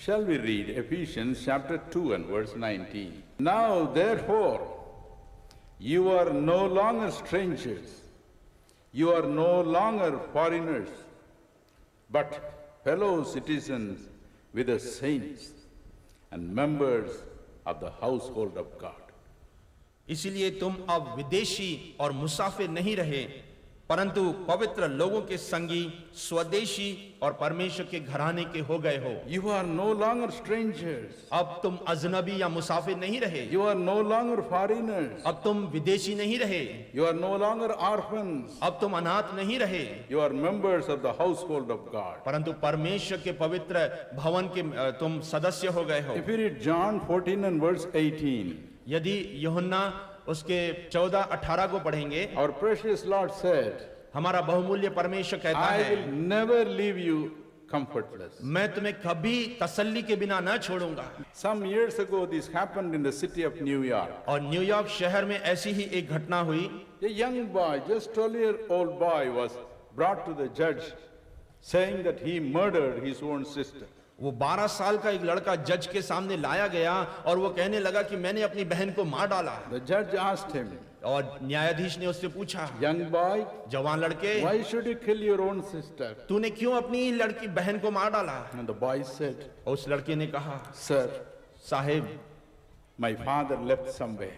Shall we read Ephesians chapter 2 and verse 19? Now therefore, you are no longer strangers, you are no longer foreigners, but fellow citizens with the saints and members of the household of God. इसीलिए तुम अब विदेशी और मुसाफिर नहीं रहे, परंतु पवित्र लोगों के संगी, स्वदेशी और परमेश्वर के घराने के हो गए हो। You are no longer strangers. अब तुम अजनबी या मुसाफिर नहीं रहे। You are no longer foreigners. अब तुम विदेशी नहीं रहे। You are no longer orphans. अब तुम अनाथ नहीं रहे। You are members of the household of God. परंतु परमेश्वर के पवित्र भवन के तुम सदस्य हो गए हो। If you read John 14 and verse 18, यदि यूहन्ना उसके 14-18 को पढ़ेंगे, our precious Lord said, हमारा बहुमूल्य परमेश्वर कहता I है, will never leave you comfortless. मैं तुम्हें कभी तसल्ली के बिना न छोड़ूंगा। Some years ago this happened in the city of New York. और न्यूयॉर्क शहर में ऐसी ही एक घटना हुई। A young boy, just 12-year-old boy, was brought to the judge saying that he murdered his own sister. वो 12 साल का एक लड़का जज के सामने लाया गया और वो कहने लगा कि मैंने अपनी बहन को मार डाला। The judge asked him, और न्यायाधीश ने उससे पूछा, young boy, जवान लड़के, why should you kill your own sister? तूने क्यों अपनी लड़की बहन को मार डाला? And the boy said, और उस लड़के ने कहा, sir, Saheb, my father left somewhere.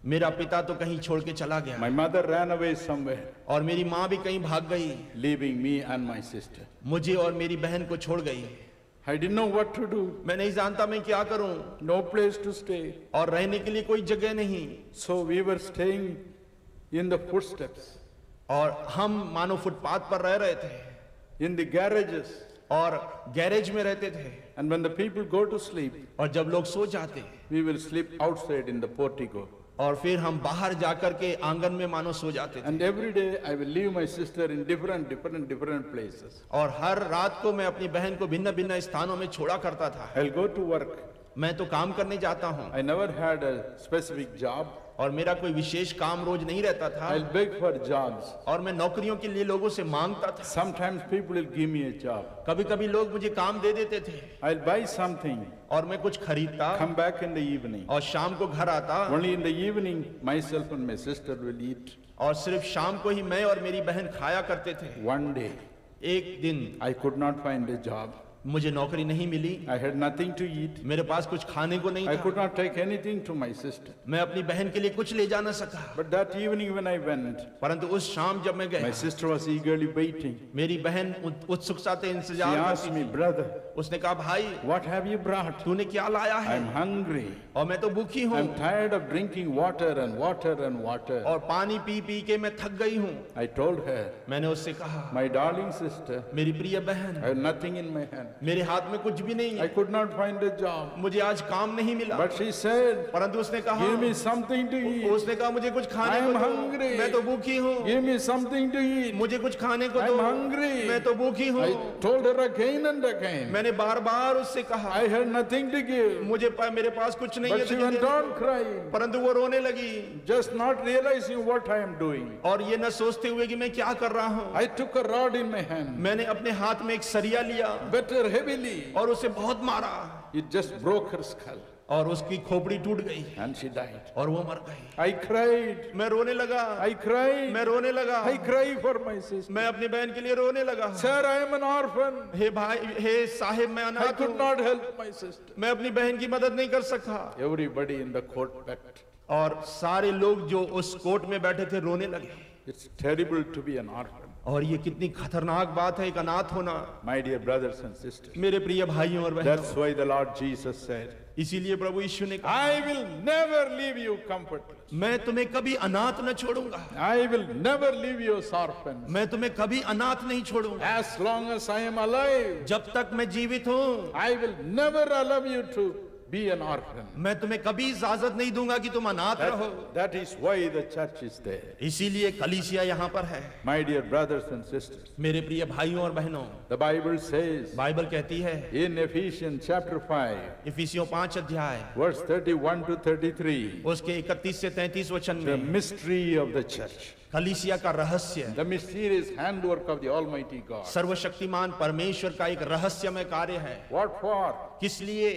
मेरा पिता तो कहीं छोड़ के चला गया, My mother ran away somewhere, और मेरी माँ भी कहीं भाग गई, leaving me and my sister. मुझे और मेरी बहन को छोड़ गई। I didn't know what to do. मैं नहीं जानता मैं क्या करूं, No place to stay. और रहने के लिए कोई जगह नहीं। So we were staying in the footsteps, और हम मानो फुटपाथ पर रह रहे थे, in the garages. और गैरेज में रहते थे। And when the people go to sleep, और जब लोग सो जाते, we will sleep outside in the portico. और फिर हम बाहर जाकर के आंगन में मानो सो जाते थे। And every day I will leave my sister in different places. और हर रात को मैं अपनी बहन को भिन्न भिन्न स्थानों में छोड़ा करता था। I'll go to work. मैं तो काम करने जाता हूँ, I never had a specific job. और मेरा कोई विशेष काम रोज नहीं रहता था, I'll beg for jobs. और मैं नौकरियों के लिए लोगों से मांगता था। Sometimes people will give me a job. कभी कभी लोग मुझे काम दे देते थे, I'll buy something, और मैं कुछ खरीदता, come back in the evening. और शाम को घर आता, Only in the evening, myself and my sister will eat. और सिर्फ शाम को ही मैं और मेरी बहन खाया करते थे। One day, एक दिन I could not find a job. मुझे नौकरी नहीं मिली, I had nothing to eat. मेरे पास कुछ खाने को नहीं I था, could not take anything to my sister. मैं अपनी बहन के लिए कुछ ले जा न सका। But that evening when I went, परंतु उस शाम जब मैं my गया, sister was eagerly waiting. मेरी बहन उत्सुकता से She इंतजार asked करती me, थी। brother, उसने कहा, भाई what have you brought? तूने क्या लाया है? I'm hungry. और मैं तो भूखी हूँ, I'm tired of drinking water and water and water. और पानी पी पी के मैं थक गई हूँ। I told her, मैंने उससे कहा, my darling sister, मेरी प्रिय बहन, I have nothing in my hand. मेरे हाथ में कुछ भी नहीं I है, could not find a job. मुझे आज काम नहीं मिला। But she said, परंतु उसने कहा, give me something to eat. उसने कहा मुझे कुछ खाने I को am दो, hungry. मैं तो भूखी हूँ। Give me something to eat. मुझे कुछ खाने को I दो, am hungry. मैं तो भूखी हूँ। I told her again and again. मैंने बार बार उससे कहा, I had nothing to give. मेरे पास कुछ नहीं है But she तुझे went देने on को। crying, परंतु वो रोने लगी, just not realizing what I am doing. और ये न सोचते हुए कि मैं क्या कर रहा हूँ। I took a rod in my hand, मैंने अपने हाथ में एक सरिया लिया better heavily. और उसे बहुत मारा, It just broke her skull और उसकी खोपड़ी टूट गई and she died. और वो मर गई। I cried. मैं रोने लगा, I cried. मैं रोने लगा, I cry for my sister. मैं अपनी बहन के लिए रोने लगा। Sir, I am an orphan. हे भाई, हे साहिब, मैं I अनाथ could हूँ, not help my sister. मैं अपनी बहन की मदद नहीं कर सका। Everybody in the court wept. और सारे लोग जो उस कोर्ट में बैठे थे रोने लगे। It's terrible to be an orphan. और ये कितनी खतरनाक बात है एक अनाथ होना। My dear brothers and sisters. मेरे प्रिय भाइयों और That's बहनों, why the Lord Jesus said, इसीलिए प्रभु यीशु ने कहा, I will never leave you comfortless. मैं तुम्हें कभी अनाथ न छोड़ूंगा, I will never leave you as orphans. मैं तुम्हें कभी अनाथ नहीं छोड़ूंगा। As long as I am alive, जब तक मैं जीवित हूँ, I will never allow you to be an orphan. मैं तुम्हें कभी इजाजत नहीं दूंगा कि तुम अनाथ रहो। That is why the church is there. इसीलिए कलीसिया यहाँ पर है। My dear brothers and sisters, मेरे प्रिय भाइयों और बहनों, the Bible says बाइबल कहती है in Ephesians chapter 5, इफिसियों 5 अध्याय verse 31 to 33, उसके 31 से 33 वचन the में mystery of the church. कलीसिया का रहस्य, the mysterious handwork of the Almighty God. सर्वशक्तिमान परमेश्वर का एक रहस्यमय कार्य है। What for? किस लिए?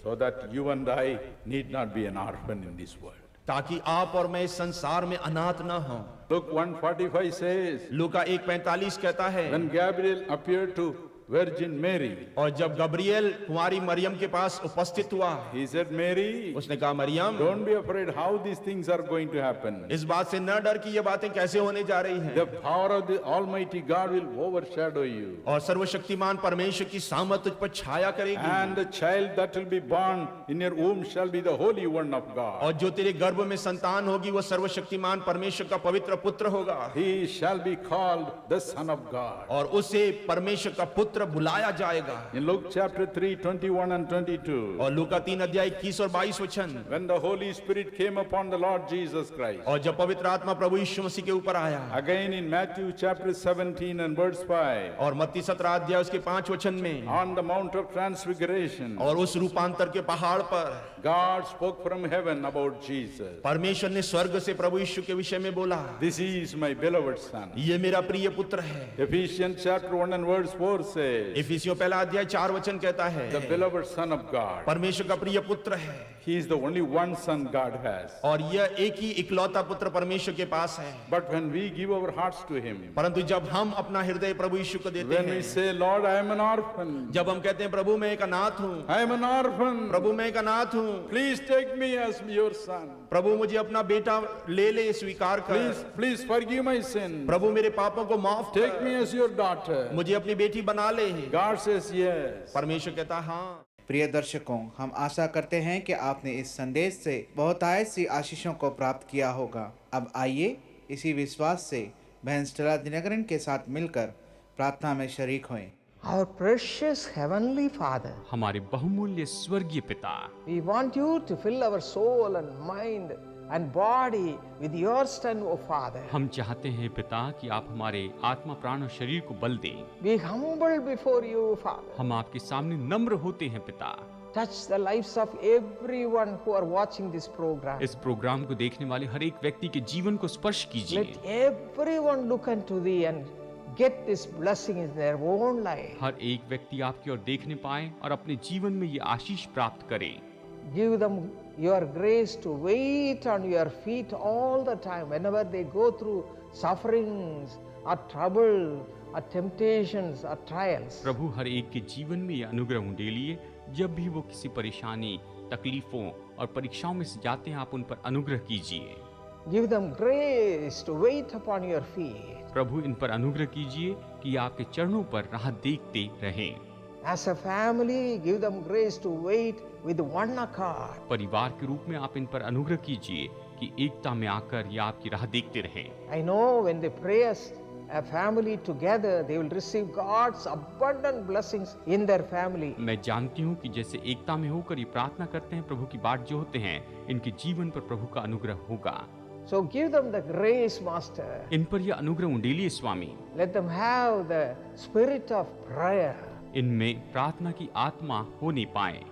So that you and I need not be an orphan in this world. ताकि आप और मैं इस संसार में अनाथ न हो। Luke 1:45 says, लूका 1:45 कहता है, when Gabriel appeared to Virgin Mary, और जब गब्रियल कुंवारी मरियम के पास उपस्थित हुआ, he said, Mary, उसने कहा, Maryam, don't be afraid how these things are going to happen. इस बात से न डर कि ये बातें कैसे होने जा रही हैं, The power of the Almighty God will overshadow you. और सर्वशक्तिमान परमेश्वर की सामर्थ तुझ पर छाया करेगी, And the child that will be born in your womb shall be the Holy One of God. और जो तेरे गर्भ में संतान होगी वो सर्वशक्तिमान परमेश्वर का पवित्र पुत्र होगा, He shall be called the Son of God. और उसे परमेश्वर का पुत्र बुलाया जाएगा। In Luke chapter 3:21 and 22, और लूका 3:21 और 22 वचन, when the Holy Spirit came upon the Lord Jesus Christ, और जब पवित्र आत्मा प्रभु यीशु मसीह के ऊपर आया, again in Matthew chapter 17 and verse 5, और मत्ती 17 अध्याय उसके 5 वचन में, on the Mount of Transfiguration, और उस रूपांतर के पहाड़ पर God spoke from heaven about Jesus. परमेश्वर ने स्वर्ग से प्रभु यीशु के विषय में बोला, This is my beloved Son. ये मेरा प्रिय पुत्र है। Ephesians chapter 1 and verse 4 says, इफिसियों पहला अध्याय 4 वचन कहता है, the beloved Son of God. परमेश्वर का प्रिय पुत्र है, He is the only one Son God has. और यह एक ही इकलौता पुत्र परमेश्वर के पास है। But when we give our hearts to Him, परंतु जब हम अपना हृदय प्रभु यीशु को देते when we हैं, say, Lord, I am an orphan, जब हम कहते हैं प्रभु मैं एक अनाथ हूँ, I am an orphan, प्रभु मैं एक अनाथ हूँ, please take me as your son. प्रभु मुझे अपना बेटा ले ले, स्वीकार कर, Please forgive my sin. प्रभु मेरे पापों को माफ Take कर, me as your daughter. मुझे अपनी बेटी बना ले। God says yes. परमेश्वर कहता है हाँ। प्रिय दर्शकों, हम आशा करते हैं कि आपने इस संदेश से बहुतायत सी आशीषों को प्राप्त किया होगा। अब आइए इसी विश्वास से बहन स्टेला दिनकरन के साथ मिलकर प्रार्थना में शरीक होएं। Our precious Heavenly Father, हमारे बहुमूल्य स्वर्गीय पिता, we want you to fill our soul and mind and body with your strength, O Father. हम चाहते हैं पिता कि आप हमारे आत्मा प्राण और शरीर को बल दें। Be humble before you, Father. हम आपके सामने नम्र होते हैं पिता। Touch the lives of everyone who are watching this program. इस प्रोग्राम को देखने वाले हर एक व्यक्ति के जीवन को स्पर्श कीजिए। Let everyone look unto thee and get this blessing in their own life. हर एक व्यक्ति आपकी ओर देखने पाए और अपने जीवन में ये आशीष प्राप्त करे। Give them your grace to wait on your feet all the time whenever they go through sufferings or trouble or temptations or trials. प्रभु हर एक के जीवन में ये अनुग्रह उंडेलिए, जब भी वो किसी परेशानी, तकलीफों और परीक्षाओं में से जाते हैं, आप उन पर अनुग्रह कीजिए। Give them grace to wait upon your feet. प्रभु इन पर अनुग्रह कीजिए कि आपके चरणों पर राह देखते रहें। As a family, give them grace to wait with one accord. परिवार के रूप में आप इन पर अनुग्रह कीजिए कि एकता में आकर ये आपकी राह देखते रहें। I know when they pray as a family together, they will receive God's abundant blessings in their family. मैं जानती हूँ कि जैसे एकता में होकर ये प्रार्थना करते हैं, प्रभु की बात जो होते हैं, इनके जीवन पर प्रभु का अनुग्रह होगा। So give them the grace, Master. इन पर यह अनुग्रह उंडेलिए स्वामी। Let them have the spirit of prayer. इनमें प्रार्थना की आत्मा हो नहीं पाए।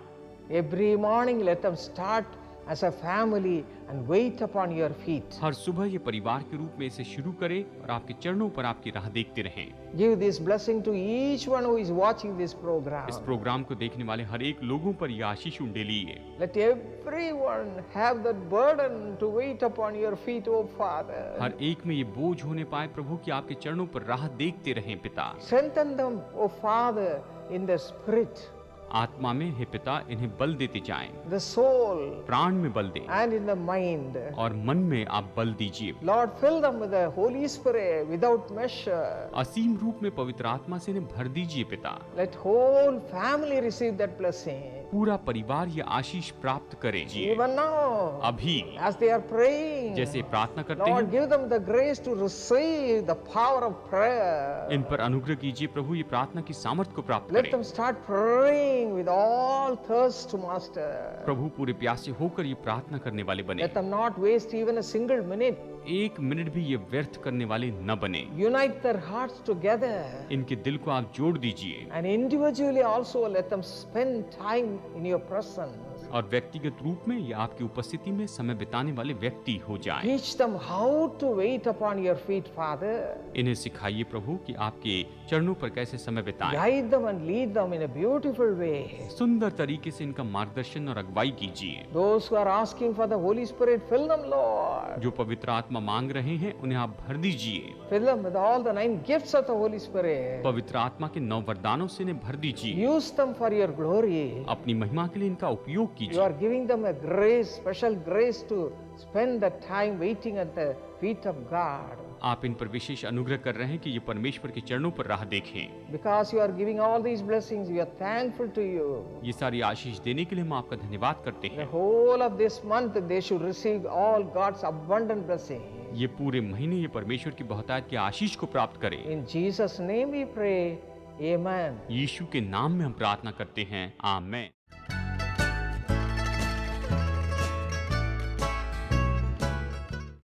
Every morning, let them start as a family and wait upon your feet. हर सुबह ये परिवार के रूप में इसे शुरू करें और आपके चरणों पर आपकी राह देखते रहें। Give this blessing to each one who is watching this program. इस प्रोग्राम को देखने वाले हर एक लोगों पर यह आशीष उंडेलिए। Let everyone have that burden to wait upon your feet, O Father. हर एक में ये बोझ होने पाए प्रभु कि आपके चरणों पर राह देखते रहें पिता। Strengthen them, O Father, in the spirit, आत्मा में हे पिता इन्हें बल देते जाएं, the soul, प्राण में बल दें and in the mind. और मन में आप बल दीजिए। Lord, fill them with the Holy Spirit without measure. असीम रूप में पवित्र आत्मा से इन्हें भर दीजिए पिता। Let whole family receive that blessing. पूरा परिवार ये आशीष प्राप्त करे। Even now, अभी as they are praying, जैसे प्रार्थना करते Lord, हैं, give them the grace to receive the power of prayer. इन पर अनुग्रह कीजिए प्रभु, ये प्रार्थना की सामर्थ को प्राप्त Let करें। them start praying with all thirst, Master. प्रभु पूरे प्यासे होकर ये प्रार्थना करने वाले बने। Let them not waste even a single minute. एक मिनट भी ये व्यर्थ करने वाले न बने। Unite their hearts together. इनके दिल को आप जोड़ दीजिए And individually also let them spend time in your presence. और व्यक्तिगत रूप में या आपकी उपस्थिति में समय बिताने वाले व्यक्ति हो जाएं। Teach them how to wait upon your feet, Father. इन्हें सिखाइए प्रभु कि आपके चरणों पर कैसे समय बिताएं। Guide them and lead them in a beautiful way. सुंदर तरीके से इनका मार्गदर्शन और अगुवाई कीजिए। Those who are asking for the Holy Spirit, fill them, Lord. जो पवित्र आत्मा मांग रहे हैं उन्हें आप भर दीजिए। Fill them with all the 9 gifts of the Holy Spirit. पवित्र आत्मा के 9 वरदानों से इन्हें भर दीजिए। Use them for your glory. अपनी महिमा के लिए इनका उपयोग You कीजिए। are giving them a grace, special grace to spend the time waiting at the feet of God. आप इन पर विशेष अनुग्रह कर रहे हैं कि ये परमेश्वर के चरणों पर राह देखें। Because you are giving all these blessings, we are thankful to you. ये सारी आशीष देने के लिए हम आपका धन्यवाद करते The हैं। whole of this month they should receive all God's abundant blessing. ये पूरे महीने ये परमेश्वर की बहुतायत की आशीष को प्राप्त करें। In Jesus' name we pray. Amen. यीशु के नाम में हम प्रार्थना करते हैं, आमेन।